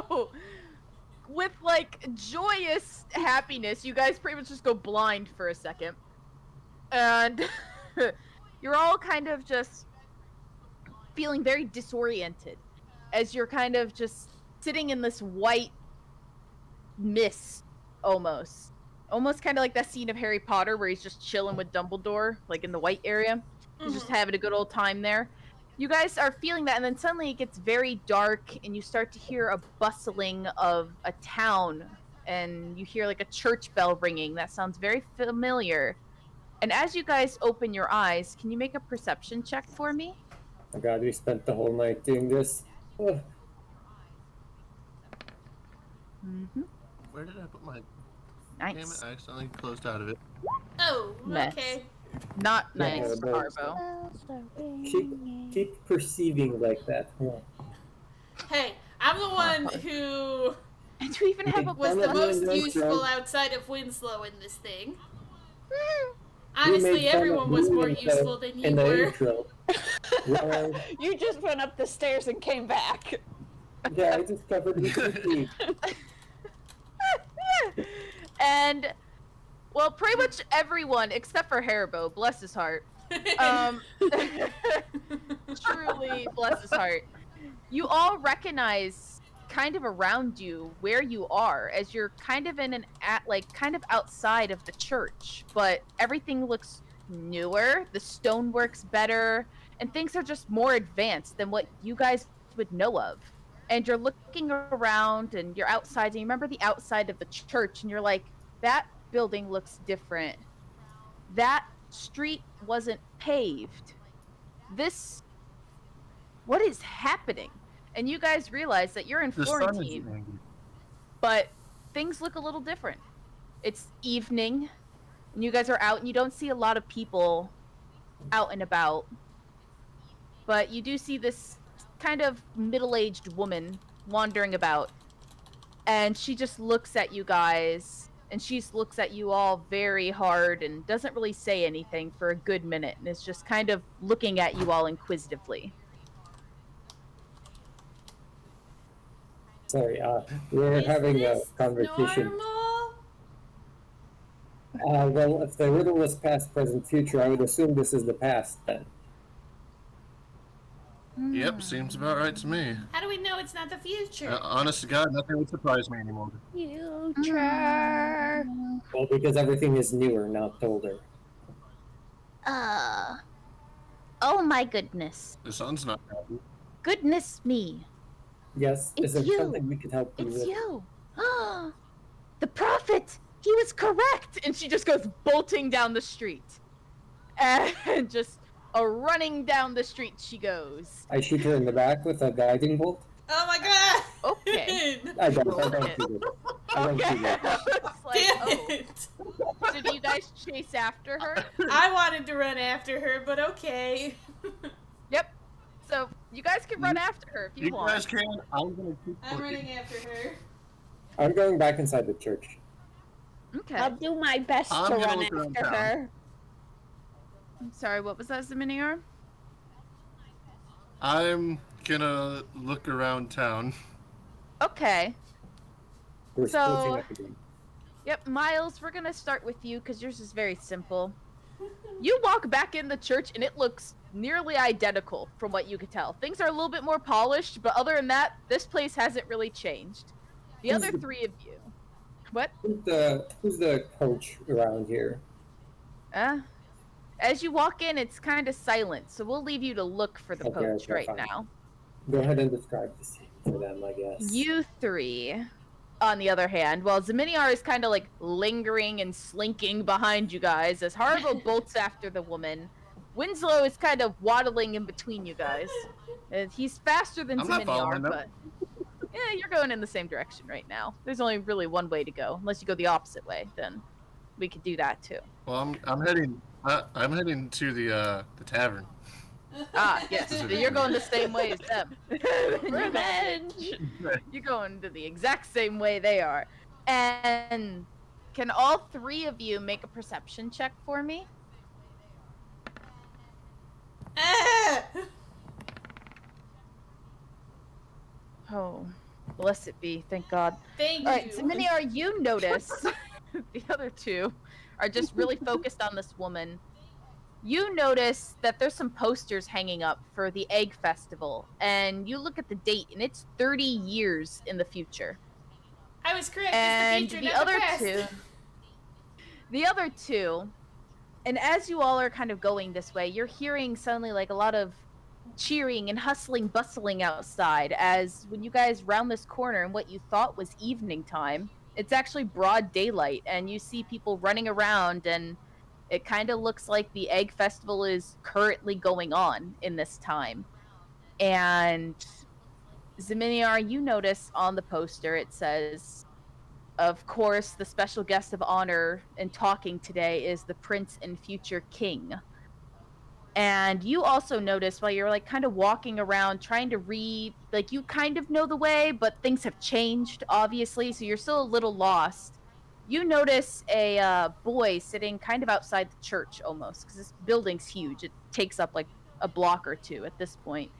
So, with like joyous happiness, you guys pretty much just go blind for a second. And you're all kind of just feeling very disoriented as you're kind of just sitting in this white mist almost. Almost kind of like that scene of Harry Potter where he's just chilling with Dumbledore, like in the white area. He's just having a good old time there. You guys are feeling that, and then suddenly it gets very dark, and you start to hear a bustling of a town, and you hear like a church bell ringing. That sounds very familiar. And as you guys open your eyes, can you make a perception check for me? Oh god, we spent the whole night doing this. Ugh. Mm-hmm. Where did I put my... Nice. Damn it, I accidentally closed out of it. Oh, Mess. okay. Not Yeah, nice, but- Harbo. Keep perceiving like that. Huh? Hey, I'm the one who And you even have a was the I'm most not useful drunk. outside of Winslow in this thing. You Honestly, made fun of everyone was me more in the- useful than you in the were. intro. Well, You just went up the stairs and came back. yeah, I just covered with your And, well, pretty much everyone, except for Haribo, bless his heart. Truly, bless his heart. You all recognize kind of around you where you are, as you're kind of in kind of outside of the church, but everything looks newer, the stonework's better, and things are just more advanced than what you guys would know of. And you're looking around and you're outside, and you remember the outside of the church, and you're like, that building looks different. That street wasn't paved. What is happening? And you guys realize that you're in The sun is Florentine, angry. but things look a little different. It's evening, and you guys are out, and you don't see a lot of people out and about. But you do see this kind of middle-aged woman wandering about. And she just looks at you guys, and she looks at you all very hard and doesn't really say anything for a good minute, and is just kind of looking at you all inquisitively. Sorry, we're Is having a this conversation. normal? Well, if the riddle was past, present, future, I would assume this is the past then. Yep, seems about right to me. How do we know it's not the future? Honest to God, nothing would surprise me anymore. Future. Well, because everything is newer, not older. Oh my goodness. The sun's not happy. Goodness me. Yes, is It's there you. something we could help you It's with? you. The prophet. He was correct. And she just goes bolting down the street. And just running down the street she goes. I shoot her in the back with a guiding bolt. Oh my god! Okay. I don't do that. I don't Okay. do that. It's like, Damn oh. it! So do you guys chase after her? I wanted to run after her, but okay. Yep. So you guys can run after her if you You want. guys can. I'm gonna keep I'm looking. running after her. I'm going back inside the church. Okay. I'll do my best I'm to gonna run look around after town. her. I'm sorry, what was that, Zaminiar? I'm gonna look around town. Okay. We're So- splitting up again. Yep, Miles, we're gonna start with you because yours is very simple. You walk back in the church and it looks nearly identical from what you could tell. Things are a little bit more polished, but other than that, this place hasn't really changed. The other three of you. What? Who's the coach around here? As you walk in, it's kind of silent, so we'll leave you to look for the Okay, coach okay, right fine. now. Go ahead and describe the scene for them, I guess. You three, on the other hand, while Zaminiar is kind of like lingering and slinking behind you guys as Haribo bolts after the woman, Winslow is kind of waddling in between you guys. He's faster than I'm not Zaminiar, following them. but yeah, you're going in the same direction right now. There's only really one way to go, unless you go the opposite way. Then we could do that too. Well, I'm heading. I'm heading to the tavern. Ah, yes, you're going the same way as them. Revenge! You're going to the exact same way they are. And can all three of you make a perception check for me? Ah! Oh. Blessed be, thank God. Thank All right, you. so Miniar, you notice the other two are just really focused on this woman. You notice that there's some posters hanging up for the Egg Festival, and you look at the date, and it's 30 years in the future. I was correct. And It's the future, the not the other past. two, and as you all are kind of going this way, you're hearing suddenly like a lot of cheering and hustling, bustling outside as when you guys round this corner and what you thought was evening time, it's actually broad daylight, and you see people running around, and it kind of looks like the Egg Festival is currently going on in this time. And Zeminiar, you notice on the poster it says, of course, the special guest of honor and talking today is the Prince and future King. And you also notice while you're like kind of walking around trying to read, like you kind of know the way, but things have changed, obviously, so you're still a little lost. You notice a boy sitting kind of outside the church almost, because this building's huge. It takes up like a block or two at this point.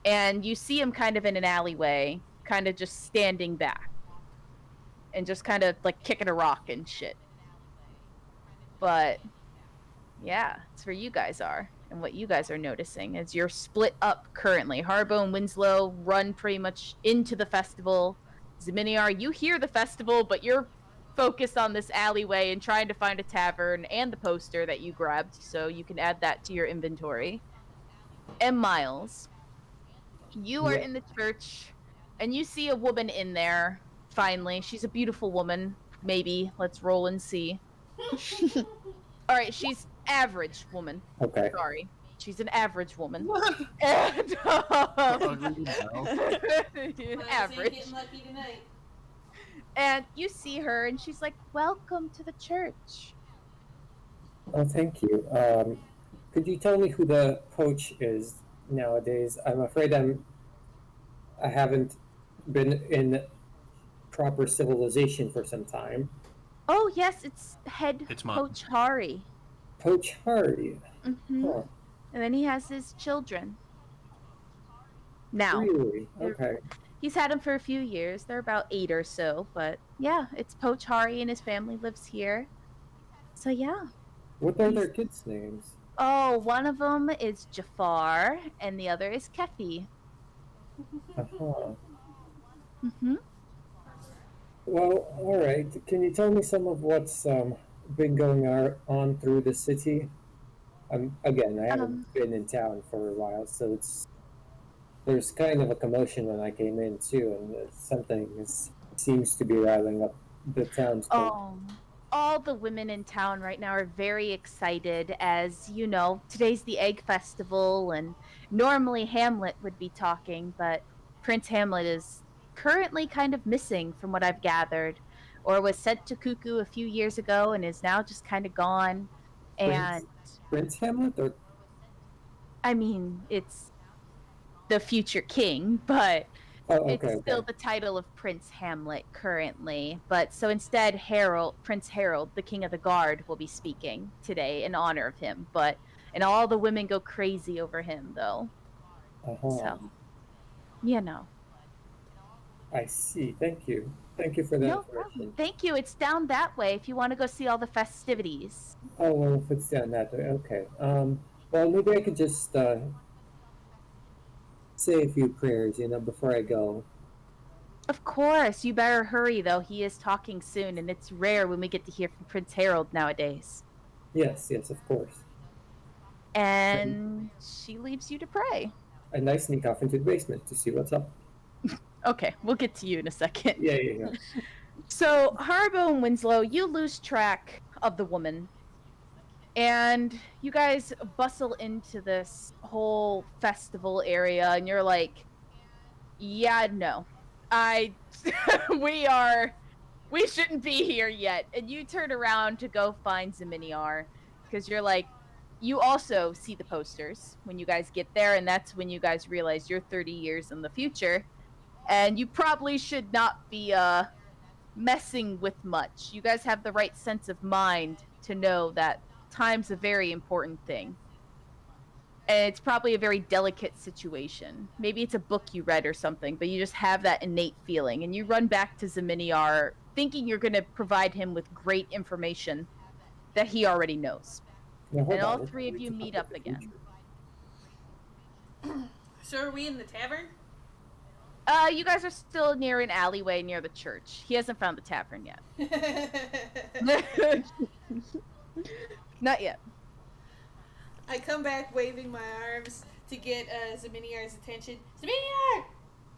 And you see him kind of in an alleyway, kind of just standing back and just kind of like kicking a rock and shit. But yeah, it's where you guys are and what you guys are noticing as you're split up currently. Harbo and Winslow run pretty much into the festival. Zeminiar, you hear the festival, but you're focused on this alleyway and trying to find a tavern and the poster that you grabbed, so you can add that to your inventory. And Miles, you are Yeah. in the church and you see a woman in there. Finally, she's a beautiful woman. Maybe. Let's roll and see. All right, she's average woman. Okay. Sorry, she's an average woman. What? And, Ugly now. average. Getting lucky tonight. And you see her, and she's like, "Welcome to the church." Oh, thank you. Could you tell me who the coach is nowadays? I'm afraid I haven't been in proper civilization for some time. Oh yes, it's head It's mine. coach Hari. Coach Hardy. Mm-hmm. Huh. And then he has his children. Now Really? Okay. he's had them for a few years. They're about 8 or so, but yeah, it's Poach Hari and his family lives here. So yeah. What are their kids' names? Oh, one of them is Jafar, and the other is Kefi. Uh-huh. Mm-hmm. Well, all right. Can you tell me some of what's been going on through the city? Again, I haven't been in town for a while, so there's kind of a commotion when I came in too, and seems to be riling up the townsfolk. All the women in town right now are very excited, as you know, today's the Egg Festival, and normally Hamlet would be talking, but Prince Hamlet is currently kind of missing from what I've gathered, or was sent to Cuckoo a few years ago and is now just kind of gone. And Prince Hamlet, or I mean, it's the future king, but it's still the title of Prince Hamlet currently. But so instead, Prince Harold, the king of the guard, will be speaking today in honor of him. And all the women go crazy over him, though. Uh-huh. So, you know. I see. Thank you. Thank you for that No information. problem. Thank you. It's down that way if you want to go see all the festivities. Oh, well, if it's down that way, okay. Well, maybe I could just say a few prayers, before I go. Of course. You better hurry, though. He is talking soon, and it's rare when we get to hear from Prince Harold nowadays. Yes, of course. And she leaves you to pray. And I sneak off into the basement to see what's up. Okay, we'll get to you in a second. Yeah. So, Harbo and Winslow, you lose track of the woman. And you guys bustle into this whole festival area, and you're like, yeah, no. We shouldn't be here yet. And you turn around to go find Zeminiar, because you're like, you also see the posters when you guys get there, and that's when you guys realize you're 30 years in the future. And you probably should not be messing with much. You guys have the right sense of mind to know that time's a very important thing. And it's probably a very delicate situation. Maybe it's a book you read or something, but you just have that innate feeling. And you run back to Zeminiar thinking you're going to provide him with great information that he already knows. Now, hold And all on. three of you meet up again. So are we in the tavern? You guys are still near an alleyway near the church. He hasn't found the tavern yet. Not yet. I come back waving my arms to get Zeminiar's attention. Zeminiar!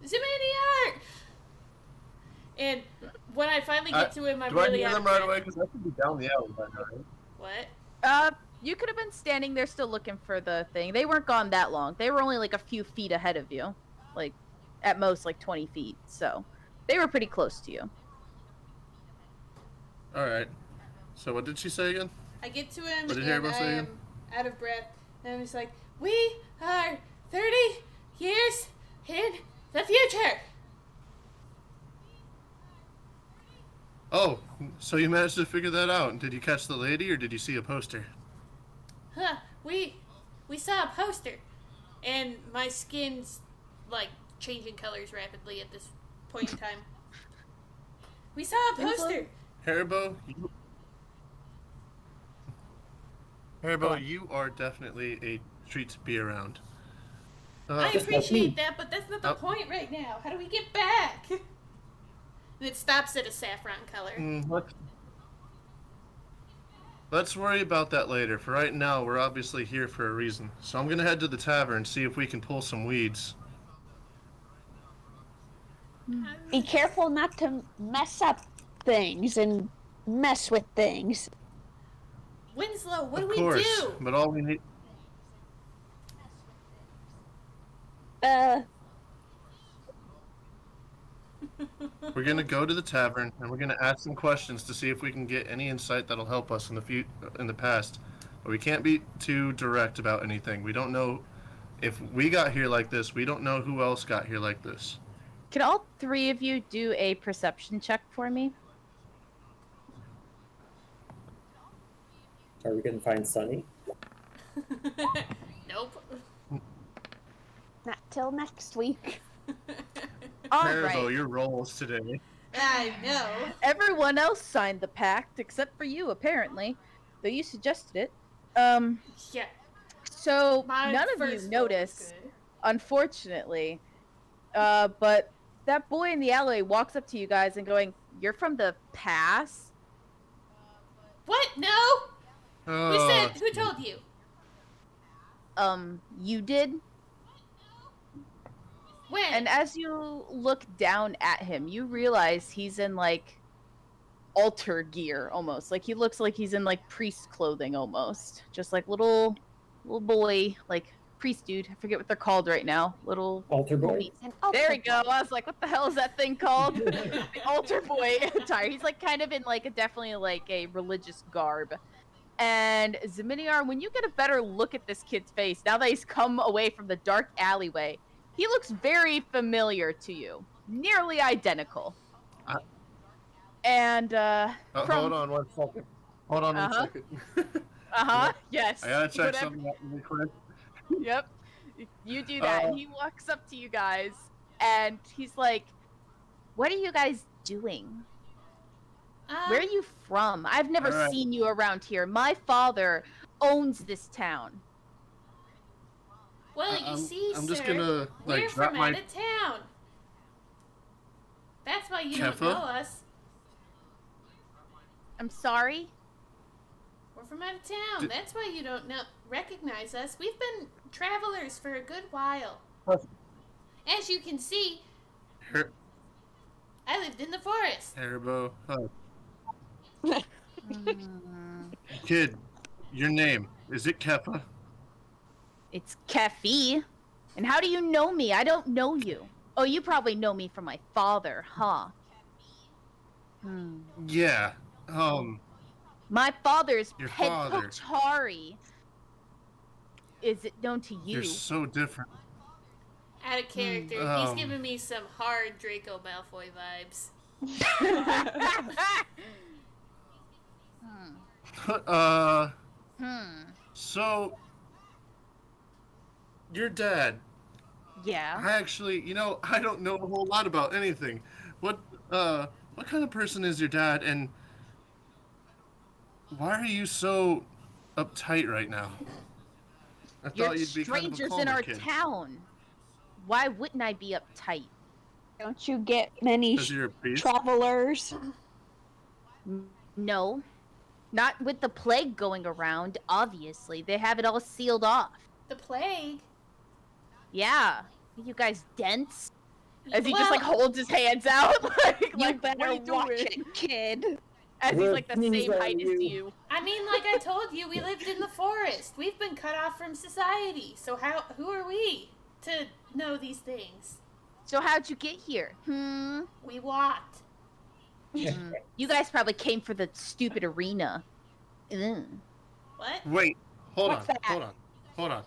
Zeminiar! And when I finally get to him, I'm Do I really hear out them of right breath. away? Because I could be down the alley by now, right? What? You could have been standing there still looking for the thing. They weren't gone that long. They were only like a few feet ahead of you. Like, at most, like 20 feet. So, they were pretty close to you. Alright. So what did she say again? I get to him What did and Haribo say I again? am out of breath. And I'm just like, we are 30 years in the future. Oh, so you managed to figure that out. Did you catch the lady or did you see a poster? Huh, we saw a poster. And my skin's like changing colors rapidly at this point in time. We saw a poster. Haribo, you are definitely a treat to be around. I Just like me. appreciate that, but that's not the Oh. point right now. How do we get back? And it stops at a saffron color. Let's worry about that later. For right now, we're obviously here for a reason. So I'm gonna head to the tavern and see if we can pull some weeds. Be careful not to mess up things and mess with things. Winslow, what Of do course, we do? but all we need. We're gonna go to the tavern and we're gonna ask some questions to see if we can get any insight that'll help us in the past. But we can't be too direct about anything. We don't know if we got here like this. We don't know who else got here like this. Can all three of you do a perception check for me? Are we going to find Sunny? Nope. Not till next week. All Haribo, right. your rolls today. I know. Everyone else signed the pact except for you, apparently. Though you suggested it. Yeah. So My none of first you roll was notice, good. unfortunately. But that boy in the alley walks up to you guys and going, "You're from the past?" What? No. Who said? Who told you? You did. When? And as you look down at him, you realize he's in like altar gear almost. Like he looks like he's in like priest clothing almost. Just like little boy, like priest dude. I forget what they're called right now. Little Altar boy? ponies. There we go. I was like, what the hell is that thing called? The altar boy attire. He's like kind of in like definitely like a religious garb. And Zeminiar, when you get a better look at this kid's face, now that he's come away from the dark alleyway, he looks very familiar to you. Nearly identical. And, Hold on one second. Hold on one Uh-huh. second. Yes. I gotta check Whatever. something out really quick. Yep. You do that. And he walks up to you guys, and he's like, "What are you guys doing? Where are you from? I've never All right. seen you around here. My father owns this town." Well, you see, I'm sir, just gonna we're like drop from my. out of town. That's why you don't Keffa? know us. I'm sorry? We're from out of town. Did- That's why you don't recognize us. We've been travelers for a good while. As you can see, Her- I lived in the forest. Haribo. Kid, your name, is it Keffa? It's Kefi. And how do you know me? I don't know you. Oh, you probably know me from my father, huh? Yeah. My father's Your head father. Kochari. Is it known to you? You're so different. Out of character. He's Um. giving me some hard Draco Malfoy vibes. So Your dad. Yeah. I actually, I don't know a whole lot about anything. What kind of person is your dad, and why are you so uptight right now? I You're thought you'd be kind of a strangers in calmer our kid. town. Why wouldn't I be uptight? Don't you get many Because you're a priest? travelers? No. Not with the plague going around, obviously. They have it all sealed off. The plague? Yeah. You guys dense? As he Well, just like holds his hands out, like, You like what are better you watch doing? it, kid. As he's like the Whose same are height as you? you. I mean, like I told you, we lived in the forest. We've been cut off from society. So who are we to know these things? So how'd you get here? We walked. You guys probably came for the stupid arena. Ugh. What? Wait, hold What's on, that? hold on.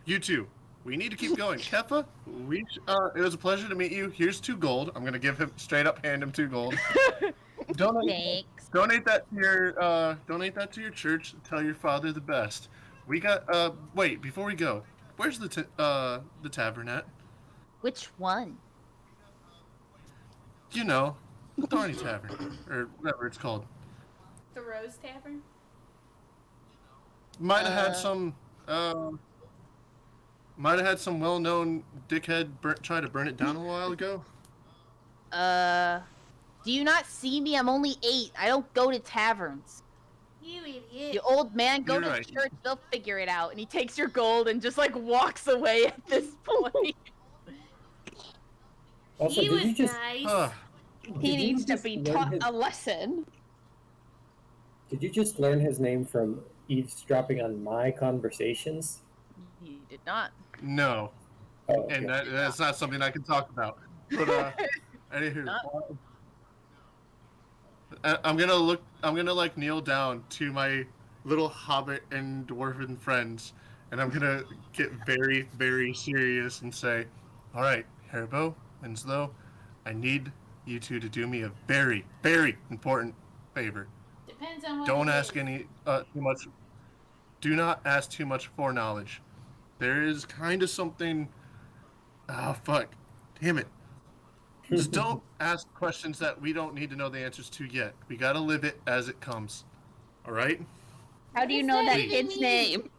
You two. We need to keep going. Keffa, it was a pleasure to meet you. Here's 2 gold. I'm gonna straight up hand him 2 gold. Thanks. Donate that to your church. Tell your father the best. We got wait, before we go, where's the tavern at? Which one? The Thorny Tavern, or whatever it's called. The Rose Tavern? Might have had some well-known dickhead try to burn it down a while ago. Do you not see me? I'm only 8. I don't go to taverns. You idiot. The old man, go You're to right. church, they'll figure it out. And he takes your gold and just like walks away at this point. Also, He did was you just nice. He did you needs to just be learn taught his- a lesson. Did you just learn his name from eavesdropping on my conversations? You did not. No, Oh, okay. and that's not something I can talk about. But anywho, I'm gonna like kneel down to my little hobbit and dwarven friends, and I'm gonna get very, very serious and say, all right, Haribo, Winslow, I need you two to do me a very, very important favor. Depends on what Don't it ask is. any too much. Do not ask too much foreknowledge. There is kind of something. Oh fuck, damn it. Just don't ask questions that we don't need to know the answers to yet. We gotta live it as it comes. All right? How do you does know that that even kid's mean?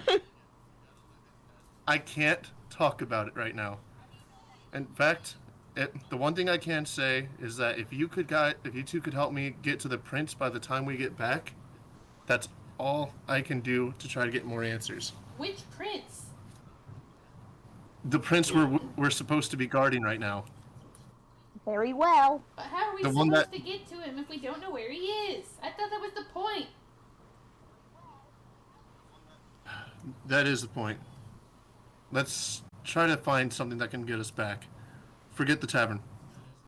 name? I can't talk about it right now. In fact, the one thing I can say is that if you two could help me get to the prince by the time we get back, that's all I can do to try to get more answers. Which prince? The prince we're supposed to be guarding right now. Very well. But how are we The one supposed that- to get to him if we don't know where he is? I thought that was the point. That is the point. Let's try to find something that can get us back. Forget the tavern.